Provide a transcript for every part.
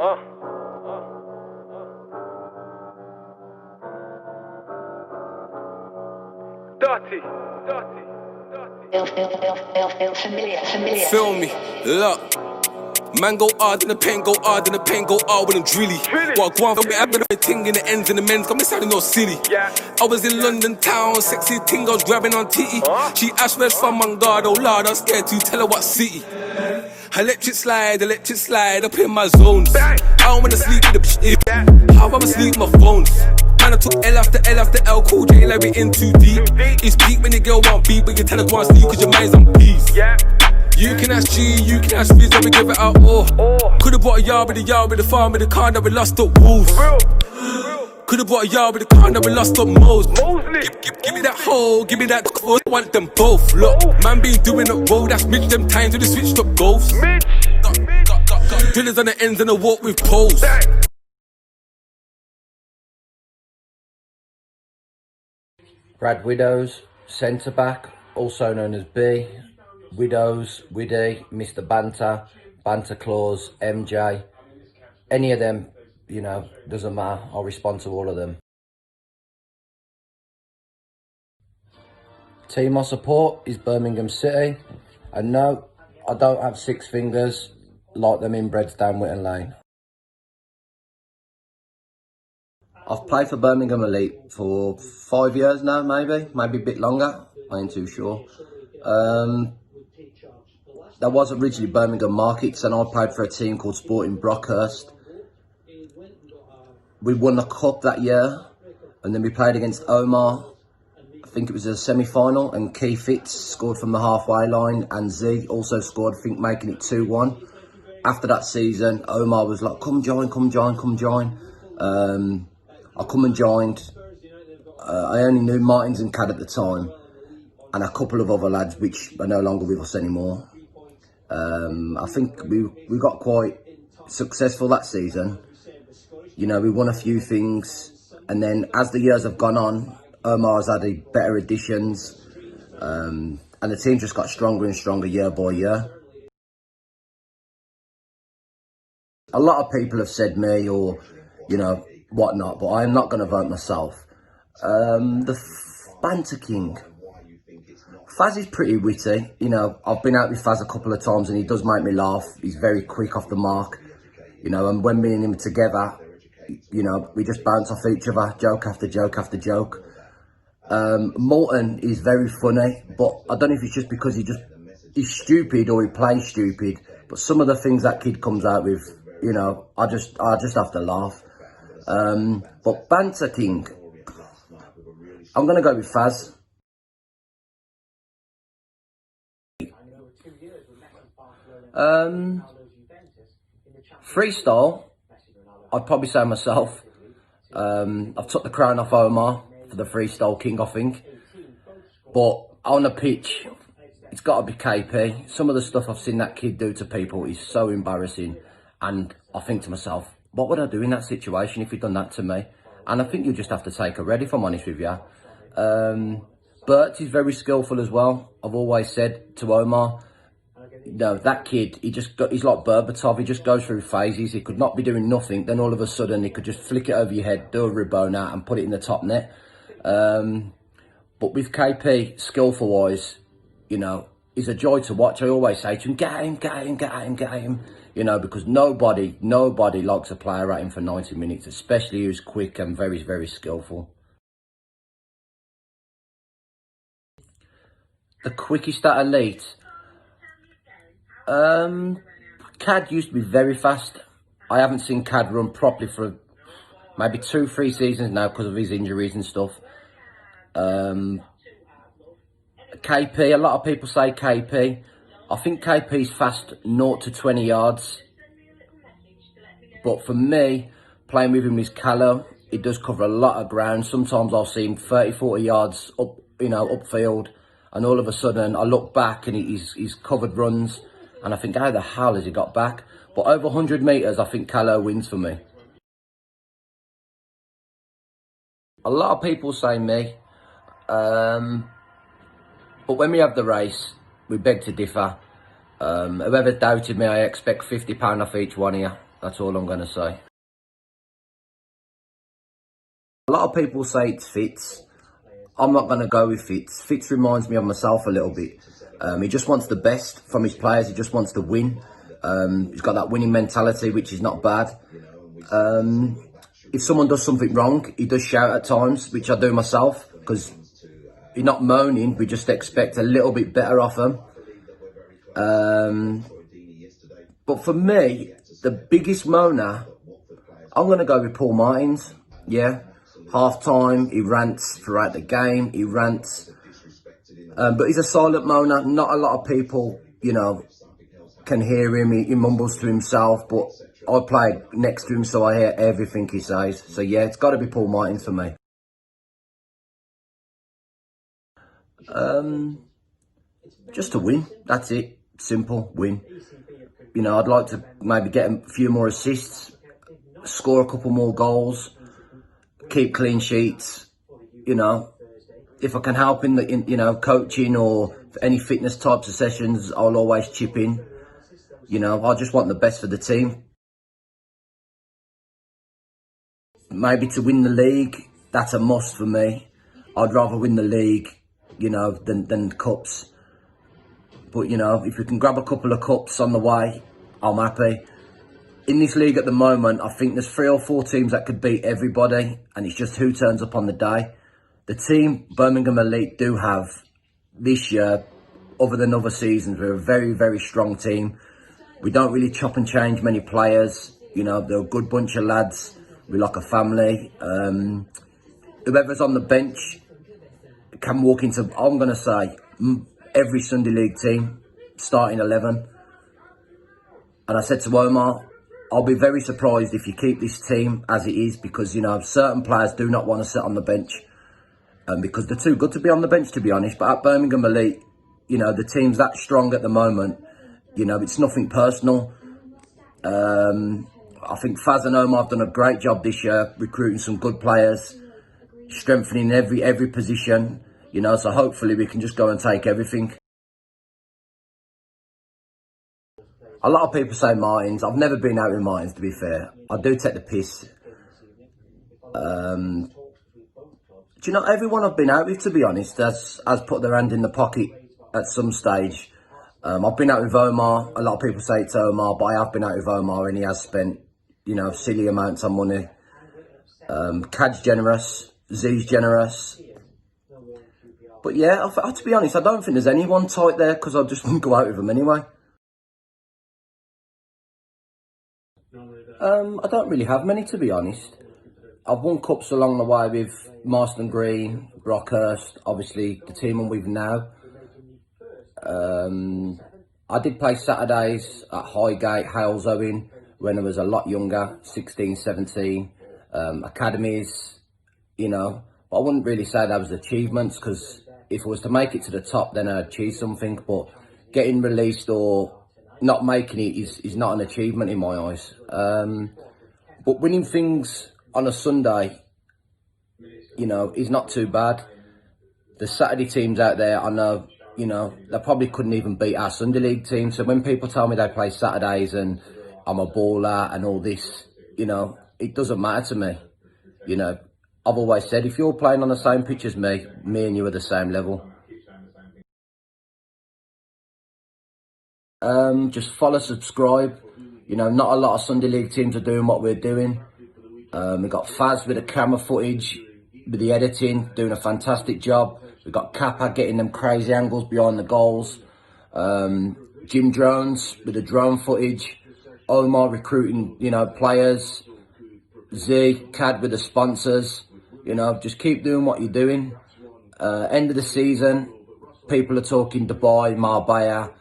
Dirty. Familiar. Feel me, look. Man go hard in the pain, go hard in the pain, go hard with them drilly. What go on for me, I've been a thing in the ends and the men's, got me sounding no silly. I was in London town, sexy thing, I was grabbing on titty. She asked where's from, on guard, oh lord, I'm scared to tell her what city. Electric slide up in my zones. I don't wanna sleep with the bitch. How I'ma sleep with my phones? Man, I took L after L, cool J, like we in too deep. It's deep when the girl want beat, but you tell us one sleep, cause your mind's on peace. You can ask G, you can ask Fizz, let me give it out all. Could've bought a yard with the farm with the car that we lost up wolves. Could've bought a yard with the car that we lost up moles. Give me that hole, give me that I want them both. Look, man been doing it roll, that's Mitch them times when they switched up goals. Got drillers on the ends and I walk with poles. Brad Widdows, centre back, also known as B. Widdows, Widdy, Mr. Banter, Banter Claus, MJ. Any of them, you know, doesn't matter. I'll respond to all of them. Team I support is Birmingham City. And no, I don't have 6 fingers like them inbreds down Whitton Lane. I've played for Birmingham Elite for 5 years now, maybe a bit longer. I ain't too sure. That was originally Birmingham Markets, and I played for a team called Sporting Brockhurst. We won the cup that year, and then we played against Omar. I think it was a semi-final, and Key Fitz scored from the halfway line, and Z also scored, I think making it 2-1. After that season, Omar was like, come join. I come and joined. I only knew Martins and Cad at the time, and a couple of other lads which are no longer with us anymore. I think we got quite successful that season. You know, we won a few things, and then as the years have gone on, Omar's added better additions, and the team just got stronger and stronger year by year. A lot of people have said me or, you know, whatnot, but I'm not going to vote myself. The Banter King. Faz is pretty witty, you know. I've been out with Faz a couple of times and he does make me laugh. He's very quick off the mark, you know, and when me and him are together, you know, we just bounce off each other, joke after joke after joke. Morton is very funny, but I don't know if it's just because he's stupid or he plays stupid, but some of the things that kid comes out with, you know, I just have to laugh. But Banter King, I'm going to go with Faz. Freestyle, I'd probably say myself. I've took the crown off Omar for the freestyle king, I think. But on the pitch, it's got to be KP. Some of the stuff I've seen that kid do to people is so embarrassing. And I think to myself, what would I do in that situation if he'd done that to me? And I think you just have to take a red, if I'm honest with you. Bert is very skillful as well. I've always said to Omar, you know, that kid, he's like Berbatov. He just goes through phases. He could not be doing nothing, then all of a sudden he could just flick it over your head, do a Rabona and put it in the top net. But with KP, skillful wise, you know, he's a joy to watch. I always say to him, get him. You know, because nobody likes a player at him for 90 minutes, especially who's quick and very, very skillful. The quickest at Elite. Cad used to be very fast. I haven't seen Cad run properly for maybe 2-3 seasons now because of his injuries and stuff. KP, a lot of people say KP. I think KP's fast 0 to 20 yards. But for me, playing with him is Callow. He does cover a lot of ground. Sometimes I'll see him 30, 40 yards up, you know, upfield. And all of a sudden, I look back and he's covered runs. And I think, how the hell has he got back? But over 100 metres, I think Callow wins for me. A lot of people say me. But when we have the race, we beg to differ. Whoever doubted me, I expect £50 off each one of you. That's all I'm going to say. A lot of people say it's Fitz. I'm not going to go with Fitz. Fitz reminds me of myself a little bit. He just wants the best from his players. He just wants to win. He's got that winning mentality, which is not bad. If someone does something wrong, he does shout at times, which I do myself, because he's not moaning. We just expect a little bit better off him. But for me, the biggest moaner, I'm going to go with Paul Martins. Yeah. Half-time, he rants throughout the game. He rants. But he's a silent moaner. Not a lot of people, you know, can hear him. He mumbles to himself. But I play next to him, so I hear everything he says. So, yeah, it's got to be Paul Martins for me. Just to win. That's it. Simple. Win. You know, I'd like to maybe get a few more assists, score a couple more goals, keep clean sheets. You know, if I can help in you know, coaching or any fitness types of sessions, I'll always chip in. You know, I just want the best for the team. Maybe to win the league, that's a must for me. I'd rather win the league, you know, than cups. But, you know, if we can grab a couple of cups on the way, I'm happy. In this league at the moment, I think there's 3 or 4 teams that could beat everybody, and it's just who turns up on the day. The team Birmingham Elite do have this year, other than other seasons, we're a very, very strong team. We don't really chop and change many players. You know, they're a good bunch of lads. We're like a family. Whoever's on the bench can walk into, I'm going to say, every Sunday League team, starting 11. And I said to Omar, I'll be very surprised if you keep this team as it is, because, you know, certain players do not want to sit on the bench. Because they're too good to be on the bench, to be honest. But at Birmingham Elite, you know, the team's that strong at the moment. You know, it's nothing personal. I think Faz and Omar have done a great job this year, recruiting some good players, strengthening every position. You know, so hopefully we can just go and take everything. A lot of people say Martins. I've never been out with Martins, to be fair. I do take the piss. Do you know, everyone I've been out with, to be honest, has put their hand in the pocket at some stage. I've been out with Omar. A lot of people say it's Omar, but I have been out with Omar and he has spent, you know, silly amounts of money. Cad's generous. Z's generous. But yeah, to be honest, I don't think there's anyone tight there, because I just wouldn't go out with them anyway. I don't really have many, to be honest. I've won cups along the way with Marston Green, Brockhurst, obviously the team I'm with now. I did play Saturdays at Highgate, Halesowen, when I was a lot younger, 16, 17. Academies, you know. But I wouldn't really say that was achievements, because if I was to make it to the top, then I'd achieve something. But getting released or not making it is not an achievement in my eyes. But winning things on a Sunday, you know, is not too bad. The Saturday teams out there, I know, you know, they probably couldn't even beat our Sunday League team. So when people tell me they play Saturdays and I'm a baller and all this, you know, it doesn't matter to me. You know, I've always said, if you're playing on the same pitch as me and you are the same level. Just follow, subscribe. You know, not a lot of Sunday League teams are doing what we're doing. We've got Faz with the camera footage, with the editing, doing a fantastic job. We've got Kappa getting them crazy angles behind the goals. Jim Drones with the drone footage. Omar recruiting, you know, players. Z, Cad with the sponsors. You know, just keep doing what you're doing. End of the season, people are talking Dubai, Marbella,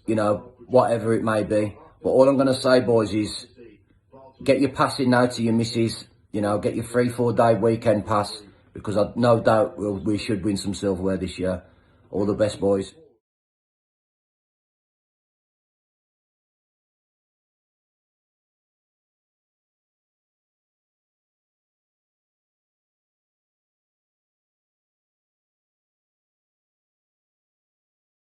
you know, whatever it may be. But all I'm going to say, boys, is get your pass in now to your missus. You know, get your 3-4 day weekend pass, because I've no doubt we should win some silverware this year. All the best, boys.